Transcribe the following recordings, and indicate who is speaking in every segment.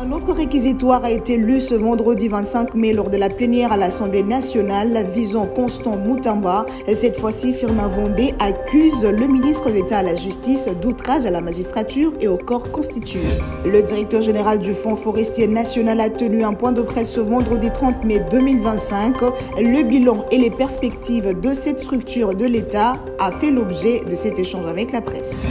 Speaker 1: Un autre réquisitoire a été lu ce vendredi 25 mai lors de la plénière à l'Assemblée nationale visant Constant Moutamba. Cette fois-ci, Firmin Vondé accuse le ministre d'État à la Justice d'outrage à la magistrature et au corps constitué. Le directeur général du Fonds forestier national a tenu un point de presse ce vendredi 30 mai 2025. Le bilan et les perspectives de cette structure de l'État a fait l'objet de cet échange avec la presse.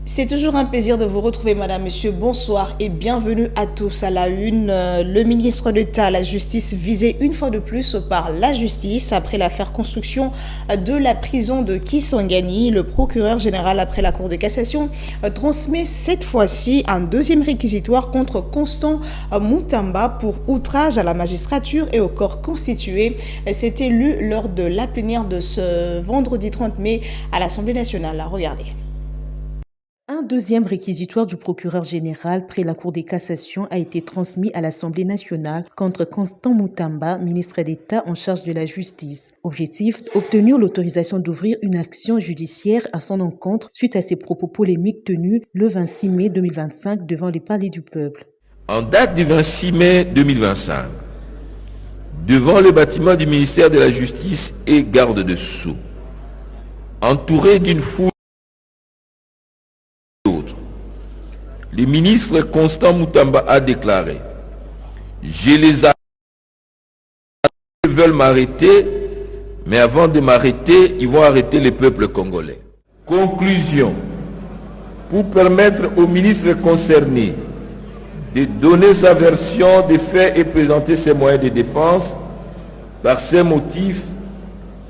Speaker 1: C'est toujours un plaisir de vous retrouver, madame, monsieur. Bonsoir et bienvenue à tous à la une. Le ministre d'État à la Justice visé une fois de plus par la justice après l'affaire construction de la prison de Kisangani. Le procureur général après la Cour de cassation transmet cette fois-ci un deuxième réquisitoire contre Constant Moutamba pour outrage à la magistrature et au corps constitué. C'était lu lors de la plénière de ce vendredi 30 mai à l'Assemblée nationale. Regardez.
Speaker 2: Un deuxième réquisitoire du procureur général près la Cour de cassation a été transmis à l'Assemblée nationale contre Constant Moutamba, ministre d'État en charge de la justice. Objectif, obtenir l'autorisation d'ouvrir une action judiciaire à son encontre suite à ses propos polémiques tenus le 26 mai 2025 devant les palais du peuple.
Speaker 3: En date du 26 mai 2025, devant le bâtiment du ministère de la Justice et garde de Sceaux, entouré d'une foule, le ministre Constant Moutamba a déclaré « Je les arrête, ils veulent m'arrêter, mais avant de m'arrêter, ils vont arrêter le peuple congolais. » Conclusion. Pour permettre au ministre concerné de donner sa version des faits et présenter ses moyens de défense, par ces motifs,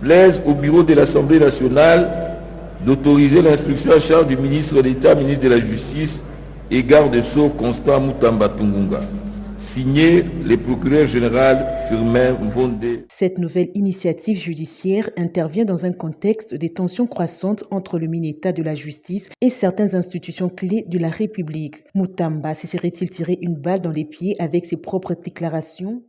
Speaker 3: plaise au bureau de l'Assemblée nationale d'autoriser l'instruction à charge du ministre d'État, ministre de la Justice, et garde de Sceaux Constant Moutamba Tungunga. Signé le procureur général Firmin Vondé.
Speaker 2: Cette nouvelle initiative judiciaire intervient dans un contexte de tensions croissantes entre le ministère de la Justice et certaines institutions clés de la République. Moutamba se serait-il tiré une balle dans les pieds avec ses propres déclarations?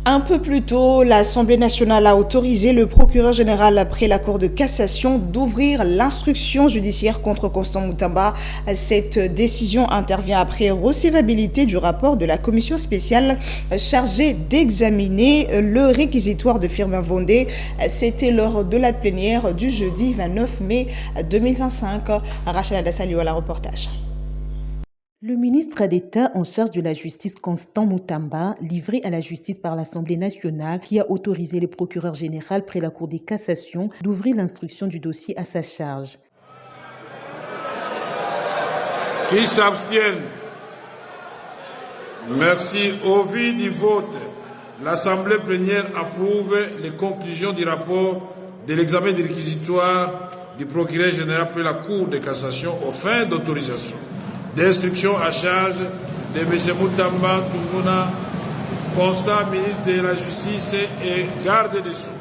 Speaker 1: Un peu plus tôt, l'Assemblée nationale a autorisé le procureur général après la Cour de cassation d'ouvrir l'instruction judiciaire contre Constant Moutamba. Cette décision intervient après recevabilité du rapport de la commission spéciale chargée d'examiner le réquisitoire de Firmin Vondé. C'était lors de la plénière du jeudi 29 mai 2025. Rachel Adassaliou à la reportage.
Speaker 2: Le ministre d'État en charge de la justice Constant Moutamba, livré à la justice par l'Assemblée nationale, qui a autorisé le procureur général près la Cour de cassation d'ouvrir l'instruction du dossier à sa charge.
Speaker 4: Qui s'abstiennent? Merci. Au vu du vote, l'Assemblée plénière approuve les conclusions du rapport de l'examen du réquisitoire du procureur général près la Cour de cassation aux fins d'autorisation d'instruction à charge de M. Moutamba Tunguna, Constant ministre de la Justice et garde des Sceaux.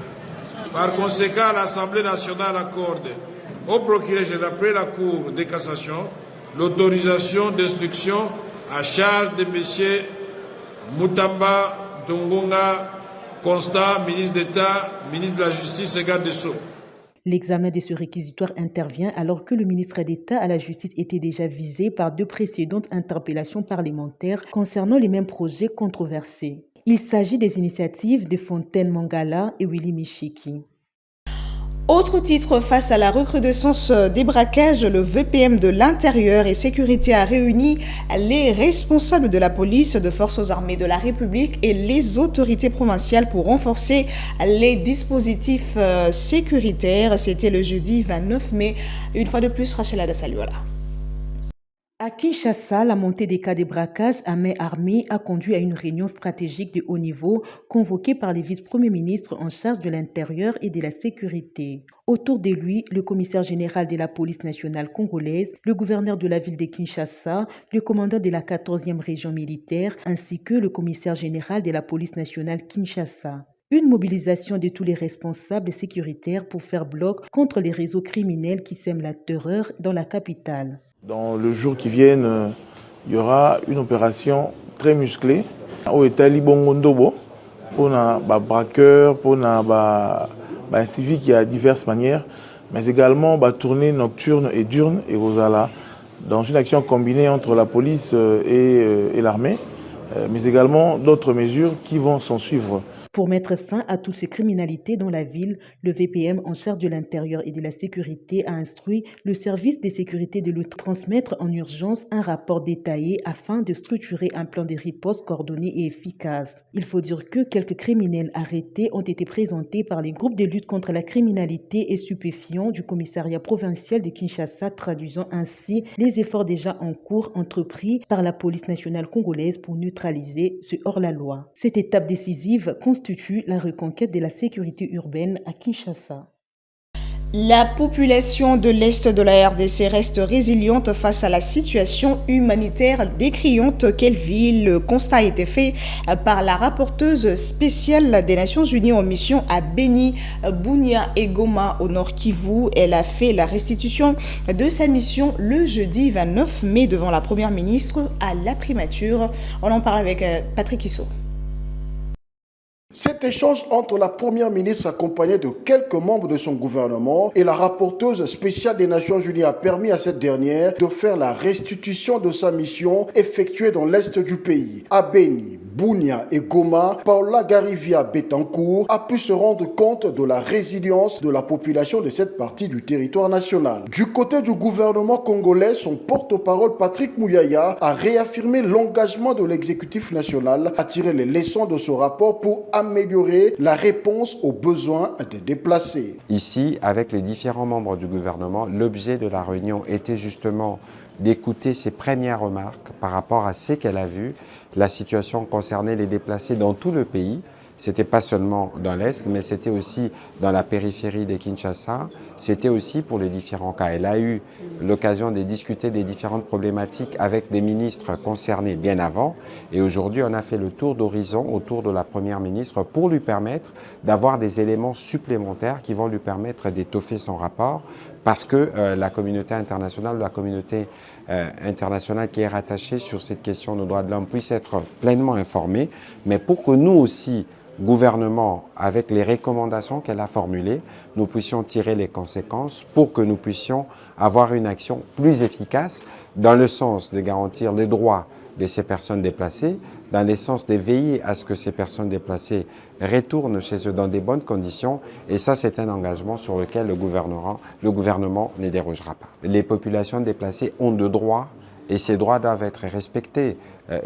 Speaker 4: Par conséquent, l'Assemblée nationale accorde au procureur général près la Cour de cassation l'autorisation d'instruction à charge de M. Moutamba Tunguna, Constant ministre d'État, ministre de la Justice et garde des Sceaux.
Speaker 2: L'examen de ce réquisitoire intervient alors que le ministre d'État à la Justice était déjà visé par deux précédentes interpellations parlementaires concernant les mêmes projets controversés. Il s'agit des initiatives de Fontaine Mangala et Willy Michiki.
Speaker 1: Autre titre, face à la recrudescence des braquages, le VPM de l'Intérieur et Sécurité a réuni les responsables de la police, de forces armées de la République et les autorités provinciales pour renforcer les dispositifs sécuritaires. C'était le jeudi 29 mai. Une fois de plus, Rachel Adassaliou.
Speaker 2: À Kinshasa, la montée des cas de braquage à main armée a conduit à une réunion stratégique de haut niveau convoquée par les vice-premiers ministres en charge de l'intérieur et de la sécurité. Autour de lui, le commissaire général de la police nationale congolaise, le gouverneur de la ville de Kinshasa, le commandant de la 14e région militaire, ainsi que le commissaire général de la police nationale Kinshasa. Une mobilisation de tous les responsables sécuritaires pour faire bloc contre les réseaux criminels qui sèment la terreur dans la capitale.
Speaker 5: Dans le jour qui viennent, il y aura une opération très musclée au Italie Bongondobo pour les braqueurs, pour les civils qui a diverses manières mais également tournées nocturnes et diurnes et Rosala, dans une action combinée entre la police et l'armée, mais également d'autres mesures qui vont s'en suivre.
Speaker 2: Pour mettre fin à toutes ces criminalités dans la ville, le VPM en charge de l'intérieur et de la sécurité a instruit le service des sécurités de lui transmettre en urgence un rapport détaillé afin de structurer un plan de riposte coordonné et efficace. Il faut dire que quelques criminels arrêtés ont été présentés par les groupes de lutte contre la criminalité et stupéfiants du commissariat provincial de Kinshasa, traduisant ainsi les efforts déjà en cours entrepris par la police nationale congolaise pour neutraliser ce hors-la-loi. Cette étape décisive constitue la reconquête de la sécurité urbaine à Kinshasa.
Speaker 1: La population de l'Est de la RDC reste résiliente face à la situation humanitaire décriante qu'elle vit. Le constat a été fait par la rapporteuse spéciale des Nations Unies en mission à Beni, Bunia et Goma au Nord Kivu. Elle a fait la restitution de sa mission le jeudi 29 mai devant la Première ministre à la primature. On en parle avec Patrick Issot.
Speaker 6: Cet échange entre la Première ministre accompagnée de quelques membres de son gouvernement et la rapporteuse spéciale des Nations Unies a permis à cette dernière de faire la restitution de sa mission effectuée dans l'est du pays. À Beni, Bunia et Goma, Paola Garivia Betancourt a pu se rendre compte de la résilience de la population de cette partie du territoire national. Du côté du gouvernement congolais, son porte-parole Patrick Mouyaya a réaffirmé l'engagement de l'exécutif national à tirer les leçons de ce rapport pour améliorer la réponse aux besoins des déplacés.
Speaker 7: Ici, avec les différents membres du gouvernement, l'objet de la réunion était justement d'écouter ses premières remarques par rapport à ce qu'elle a vu. La situation concernait les déplacés dans tout le pays. C'était pas seulement dans l'Est, mais c'était aussi dans la périphérie de Kinshasa. C'était aussi pour les différents cas. Elle a eu l'occasion de discuter des différentes problématiques avec des ministres concernés bien avant. Et aujourd'hui, on a fait le tour d'horizon autour de la Première ministre pour lui permettre d'avoir des éléments supplémentaires qui vont lui permettre d'étoffer son rapport, parce que la communauté internationale, qui est rattachée sur cette question des droits de l'homme puisse être pleinement informée, mais pour que nous aussi, gouvernement, avec les recommandations qu'elle a formulées, nous puissions tirer les conséquences pour que nous puissions avoir une action plus efficace dans le sens de garantir les droits de ces personnes déplacées, dans le sens de veiller à ce que ces personnes déplacées retournent chez eux dans des bonnes conditions. Et ça, c'est un engagement sur lequel le gouvernement ne dérogera pas. Les populations déplacées ont de droits et ces droits doivent être respectés.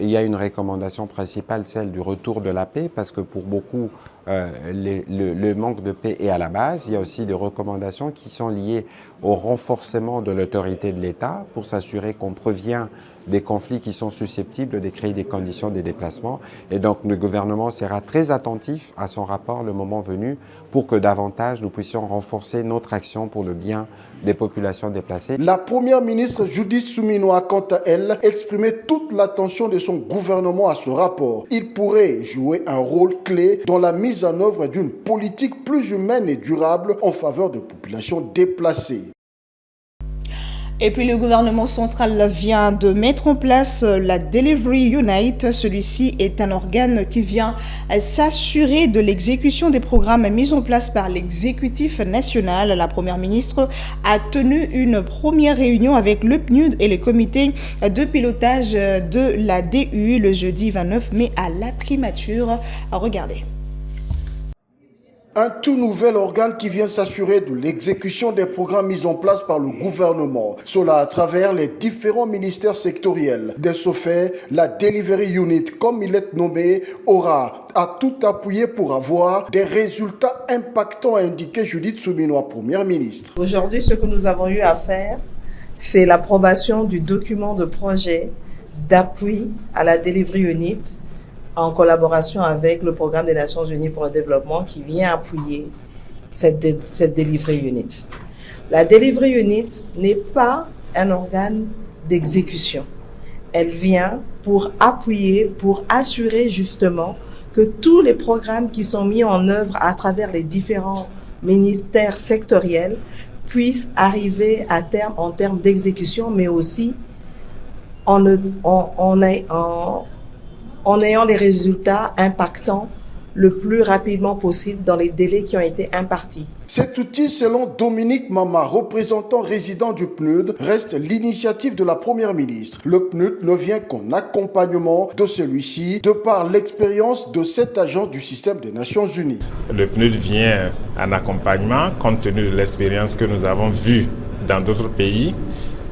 Speaker 7: Il y a une recommandation principale, celle du retour de la paix, parce que pour beaucoup, le manque de paix est à la base. Il y a aussi des recommandations qui sont liées au renforcement de l'autorité de l'État pour s'assurer qu'on prévient des conflits qui sont susceptibles de créer des conditions de déplacement. Et donc le gouvernement sera très attentif à son rapport le moment venu pour que davantage nous puissions renforcer notre action pour le bien des populations déplacées.
Speaker 6: La Première ministre Judith Suminwa, quant à elle, exprimait toute l'attention de son gouvernement à ce rapport. Il pourrait jouer un rôle clé dans la mise en œuvre d'une politique plus humaine et durable en faveur de populations déplacées.
Speaker 1: Et puis le gouvernement central vient de mettre en place la Delivery Unit. Celui-ci est un organe qui vient s'assurer de l'exécution des programmes mis en place par l'exécutif national. La première ministre a tenu une première réunion avec le PNUD et le comité de pilotage de la DU le jeudi 29 mai à la primature. Regardez.
Speaker 6: Un tout nouvel organe qui vient s'assurer de l'exécution des programmes mis en place par le gouvernement. Cela à travers les différents ministères sectoriels. De ce fait, la Delivery Unit, comme il est nommé, aura à tout appuyer pour avoir des résultats impactants, a indiqué Judith Suminwa, Première ministre.
Speaker 8: Aujourd'hui, ce que nous avons eu à faire, c'est l'approbation du document de projet d'appui à la Delivery Unit en collaboration avec le Programme des Nations Unies pour le développement qui vient appuyer cette Delivery Unit. La Delivery Unit n'est pas un organe d'exécution. Elle vient pour appuyer, pour assurer justement que tous les programmes qui sont mis en œuvre à travers les différents ministères sectoriels puissent arriver à terme en termes d'exécution, mais aussi en ayant des résultats impactants le plus rapidement possible dans les délais qui ont été impartis.
Speaker 6: Cet outil, selon Dominique Mama, représentant résident du PNUD, reste l'initiative de la Première ministre. Le PNUD ne vient qu'en accompagnement de celui-ci, de par l'expérience de cette agence du système des Nations Unies.
Speaker 9: Le PNUD vient en accompagnement compte tenu de l'expérience que nous avons vue dans d'autres pays.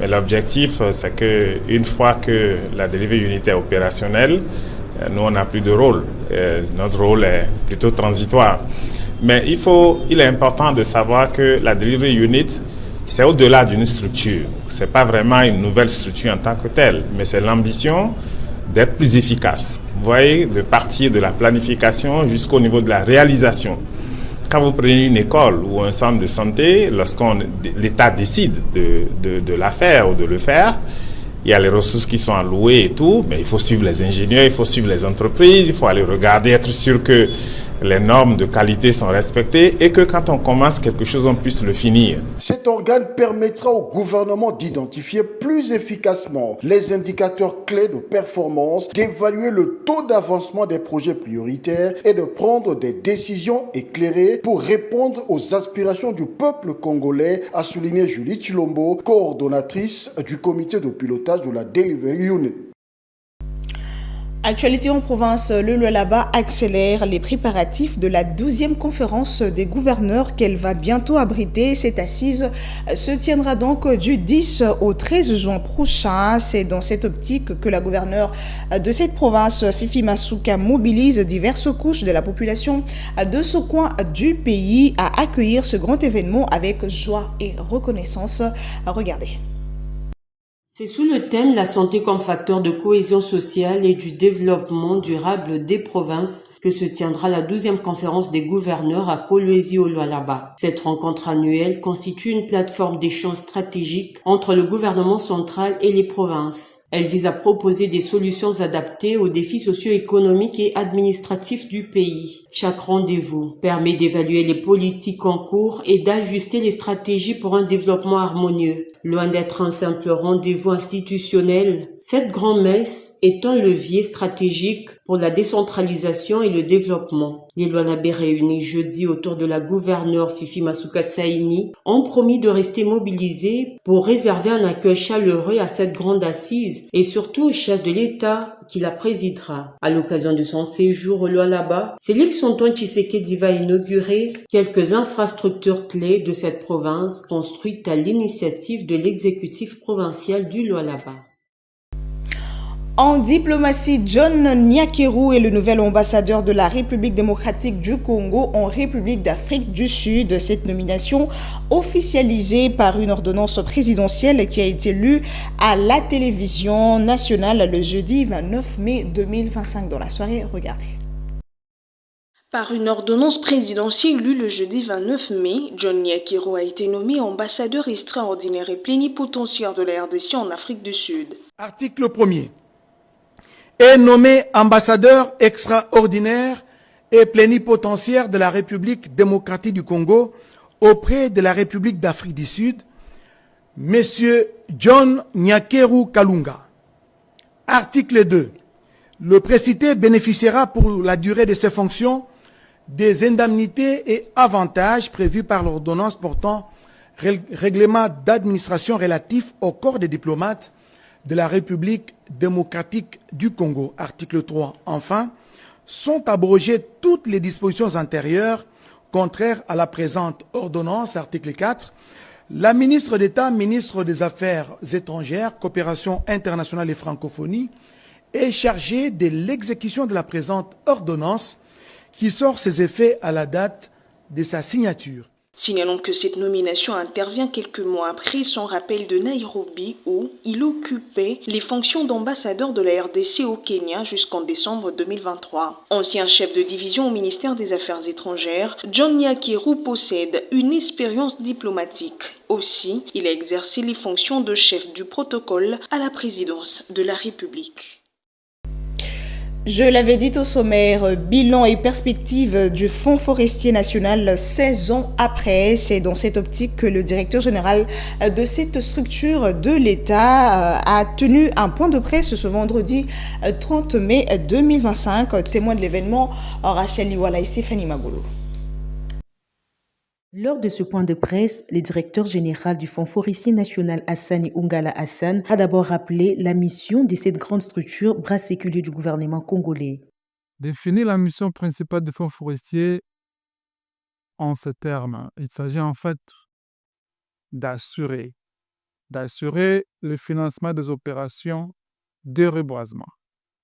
Speaker 9: Mais l'objectif, c'est qu'une fois que la delivery unit est opérationnelle, nous, on n'a plus de rôle. Notre rôle est plutôt transitoire. Mais il est important de savoir que la delivery unit, c'est au-delà d'une structure. Ce n'est pas vraiment une nouvelle structure en tant que telle, mais c'est l'ambition d'être plus efficace. Vous voyez, de partir de la planification jusqu'au niveau de la réalisation. Quand vous prenez une école ou un centre de santé, l'État décide de la faire ou de le faire, il y a les ressources qui sont allouées et tout, mais il faut suivre les ingénieurs, il faut suivre les entreprises, il faut aller regarder, être sûr que les normes de qualité sont respectées et que quand on commence quelque chose, on puisse le finir.
Speaker 6: Cet organe permettra au gouvernement d'identifier plus efficacement les indicateurs clés de performance, d'évaluer le taux d'avancement des projets prioritaires et de prendre des décisions éclairées pour répondre aux aspirations du peuple congolais, a souligné Julie Chilombo, coordonnatrice du comité de pilotage de la Delivery Unit.
Speaker 1: Actualité en province, le Lualaba accélère les préparatifs de la 12e conférence des gouverneurs qu'elle va bientôt abriter. Cette assise se tiendra donc du 10 au 13 juin prochain. C'est dans cette optique que la gouverneure de cette province, Fifi Masuka, mobilise diverses couches de la population de ce coin du pays à accueillir ce grand événement avec joie et reconnaissance. Regardez.
Speaker 10: C'est sous le thème « La santé comme facteur de cohésion sociale et du développement durable des provinces » que se tiendra la 12e conférence des gouverneurs à Kolwezi au Lualaba. Cette rencontre annuelle constitue une plateforme d'échange stratégique entre le gouvernement central et les provinces. Elle vise à proposer des solutions adaptées aux défis socio-économiques et administratifs du pays. Chaque rendez-vous permet d'évaluer les politiques en cours et d'ajuster les stratégies pour un développement harmonieux. Loin d'être un simple rendez-vous institutionnel, cette grand-messe est un levier stratégique pour la décentralisation et le développement. Les Lualabais réunis jeudi autour de la gouverneure Fifi Masuka Saini ont promis de rester mobilisés pour réserver un accueil chaleureux à cette grande assise et surtout au chef de l'État qui la présidera. À l'occasion de son séjour au Lualaba, Félix-Antoine Tshisekedi va inaugurer quelques infrastructures clés de cette province construites à l'initiative de l'exécutif provincial du Lualaba.
Speaker 1: En diplomatie, John Nyakeru est le nouvel ambassadeur de la République démocratique du Congo en République d'Afrique du Sud. Cette nomination, officialisée par une ordonnance présidentielle qui a été lue à la télévision nationale le jeudi 29 mai 2025 dans la soirée. Regardez. Par une ordonnance présidentielle lue le jeudi 29 mai, John Nyakeru a été nommé ambassadeur extraordinaire et plénipotentiaire de la RDC en Afrique du Sud.
Speaker 11: Article 1er. Est nommé ambassadeur extraordinaire et plénipotentiaire de la République démocratique du Congo auprès de la République d'Afrique du Sud, M. John Nyakeru Kalunga. Article 2. Le précité bénéficiera pour la durée de ses fonctions des indemnités et avantages prévus par l'ordonnance portant règlement d'administration relatif au corps des diplomates de la République démocratique du Congo. Article 3. Enfin, sont abrogées toutes les dispositions antérieures contraires à la présente ordonnance. Article 4. La ministre d'État, ministre des Affaires étrangères, coopération internationale et francophonie, est chargée de l'exécution de la présente ordonnance qui sort ses effets à la date de sa signature.
Speaker 1: Signalons que cette nomination intervient quelques mois après son rappel de Nairobi où il occupait les fonctions d'ambassadeur de la RDC au Kenya jusqu'en décembre 2023. Ancien chef de division au ministère des Affaires étrangères, John Nyakeru possède une expérience diplomatique. Aussi, il a exercé les fonctions de chef du protocole à la présidence de la République. Je l'avais dit au sommaire, bilan et perspective du Fonds forestier national 16 ans après. C'est dans cette optique que le directeur général de cette structure de l'État a tenu un point de presse ce vendredi 30 mai 2025. Témoin de l'événement, Rachel Liwala et Stéphanie Magolo.
Speaker 2: Lors de ce point de presse, le directeur général du Fonds forestier national Hassani Ungala Hassan a d'abord rappelé la mission de cette grande structure, bras séculier du gouvernement congolais.
Speaker 12: Définir la mission principale du Fonds forestier en ces termes, il s'agit en fait d'assurer le financement des opérations de reboisement,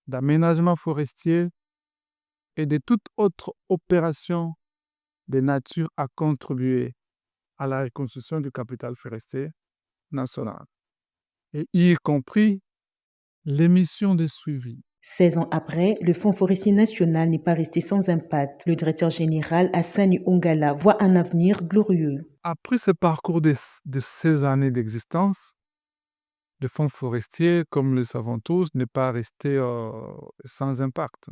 Speaker 12: d'aménagement forestier et de toute autre opération de nature à contribuer à la reconstruction du capital forestier national, et y compris les missions de suivi.
Speaker 2: 16 ans après, le Fonds forestier national n'est pas resté sans impact. Le directeur général Hassani Ungala voit un avenir glorieux.
Speaker 12: Après ce parcours de 16 années d'existence, le Fonds forestier, comme le savons tous, n'est pas resté sans impact.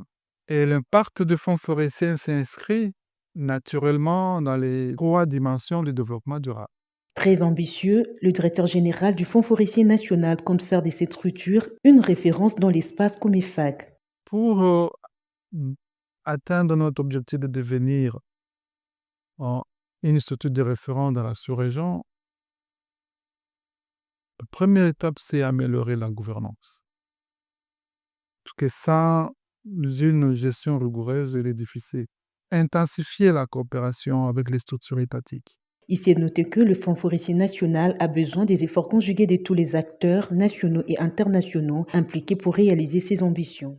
Speaker 12: Et l'impact du Fonds forestier s'inscrit naturellement dans les 3 dimensions du développement durable.
Speaker 2: Très ambitieux, le directeur général du Fonds forestier national compte faire de cette structure une référence dans l'espace Comifac.
Speaker 12: Pour atteindre notre objectif de devenir une structure de référence dans la sous-région, la première étape, c'est améliorer la gouvernance. Parce que sans une gestion rigoureuse, il est difficile. Intensifier la coopération avec les structures étatiques.
Speaker 2: Ici est noté que le Fonds forestier national a besoin des efforts conjugués de tous les acteurs nationaux et internationaux impliqués pour réaliser ses ambitions.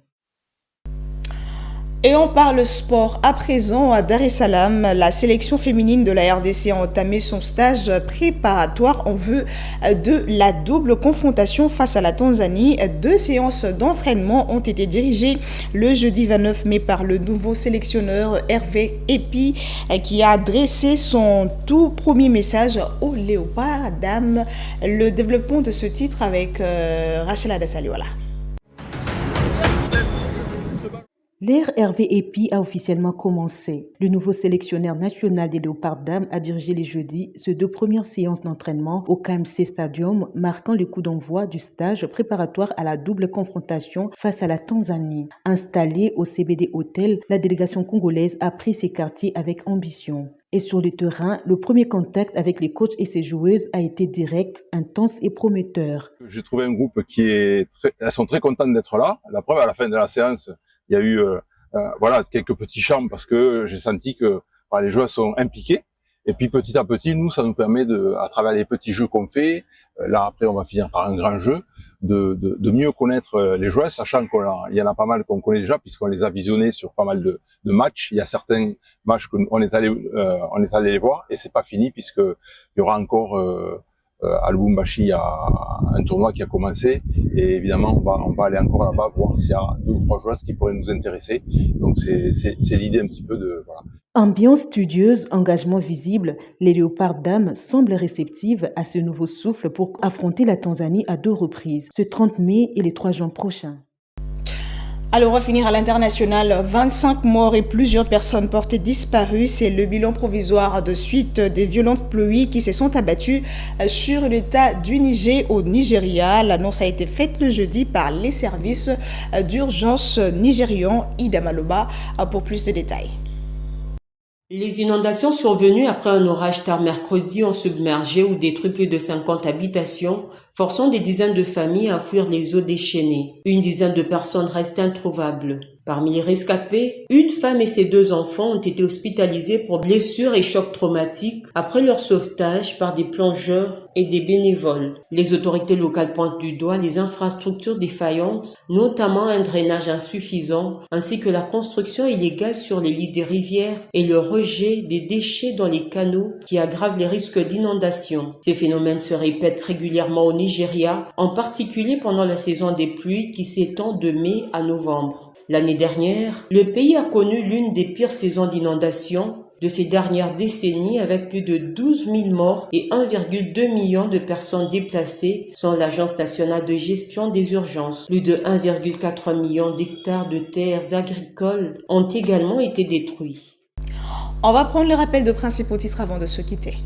Speaker 1: Et on parle sport à présent à Dar es Salaam. La sélection féminine de la RDC a entamé son stage préparatoire en vue de la double confrontation face à la Tanzanie. 2 séances d'entraînement ont été dirigées le jeudi 29 mai par le nouveau sélectionneur Hervé Epi qui a adressé son tout premier message aux Léopards Dames. Le développement de ce titre avec Rachel Adasaliwala.
Speaker 2: L'ère Hervé Epi a officiellement commencé. Le nouveau sélectionneur national des Léopards Dames a dirigé les jeudis ces 2 premières séances d'entraînement au KMC Stadium, marquant le coup d'envoi du stage préparatoire à la double confrontation face à la Tanzanie. Installée au CBD Hotel, la délégation congolaise a pris ses quartiers avec ambition. Et sur le terrain, le premier contact avec les coachs et ses joueuses a été direct, intense et prometteur.
Speaker 13: J'ai trouvé un groupe elles sont très contentes d'être là. La preuve, à la fin de la séance, il y a eu quelques petits charmes parce que j'ai senti que les joueurs sont impliqués. Et puis petit à petit, nous, ça nous permet à travers les petits jeux qu'on fait, là après on va finir par un grand jeu, de mieux connaître les joueurs, sachant qu'il y en a pas mal qu'on connaît déjà puisqu'on les a visionnés sur pas mal de matchs. Il y a certains matchs qu'on est allé les voir et c'est pas fini puisque il y aura encore à Lubumbashi, il y a un tournoi qui a commencé et évidemment on va aller encore là-bas voir s'il y a 2 ou 3 joueurs qui pourraient nous intéresser. Donc c'est l'idée un petit peu de voilà.
Speaker 2: Ambiance studieuse, engagement visible, les Léopards Dames semblent réceptives à ce nouveau souffle pour affronter la Tanzanie à 2 reprises, ce 30 mai et le 3 juin prochain.
Speaker 1: Alors, on va finir à l'international. 25 morts et plusieurs personnes portées disparues. C'est le bilan provisoire de suite des violentes pluies qui se sont abattues sur l'État du Niger au Nigeria. L'annonce a été faite le jeudi par les services d'urgence nigérians. Ida Maloba pour plus de détails.
Speaker 10: Les inondations survenues après un orage tard mercredi ont submergé ou détruit plus de 50 habitations, forçant des dizaines de familles à fuir les eaux déchaînées. Une dizaine de personnes restent introuvables. Parmi les rescapés, une femme et ses 2 enfants ont été hospitalisés pour blessures et chocs traumatiques après leur sauvetage par des plongeurs et des bénévoles. Les autorités locales pointent du doigt les infrastructures défaillantes, notamment un drainage insuffisant, ainsi que la construction illégale sur les lits des rivières et le rejet des déchets dans les canaux qui aggravent les risques d'inondation. Ces phénomènes se répètent régulièrement au Nigeria, en particulier pendant la saison des pluies qui s'étend de mai à novembre. L'année dernière, le pays a connu l'une des pires saisons d'inondation de ces dernières décennies avec plus de 12 000 morts et 1,2 million de personnes déplacées, selon l'Agence nationale de gestion des urgences. Plus de 1,4 million d'hectares de terres agricoles ont également été détruits.
Speaker 1: On va prendre le rappel de principaux titres avant de se quitter.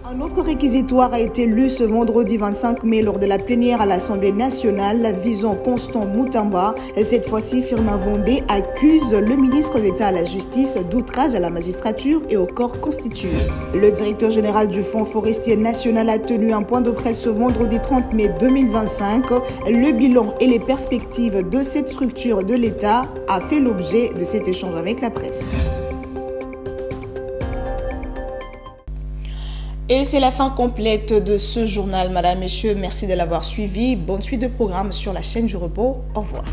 Speaker 1: Un autre réquisitoire a été lu ce vendredi 25 mai lors de la plénière à l'Assemblée nationale visant Constant Moutamba. Cette fois-ci, Firmin Vondé accuse le ministre d'État à la Justice d'outrage à la magistrature et au corps constitué. Le directeur général du Fonds forestier national a tenu un point de presse ce vendredi 30 mai 2025. Le bilan et les perspectives de cette structure de l'État a fait l'objet de cet échange avec la presse. Et c'est la fin complète de ce journal. Madame, Messieurs, merci de l'avoir suivi. Bonne suite de programme sur la chaîne du repos. Au revoir.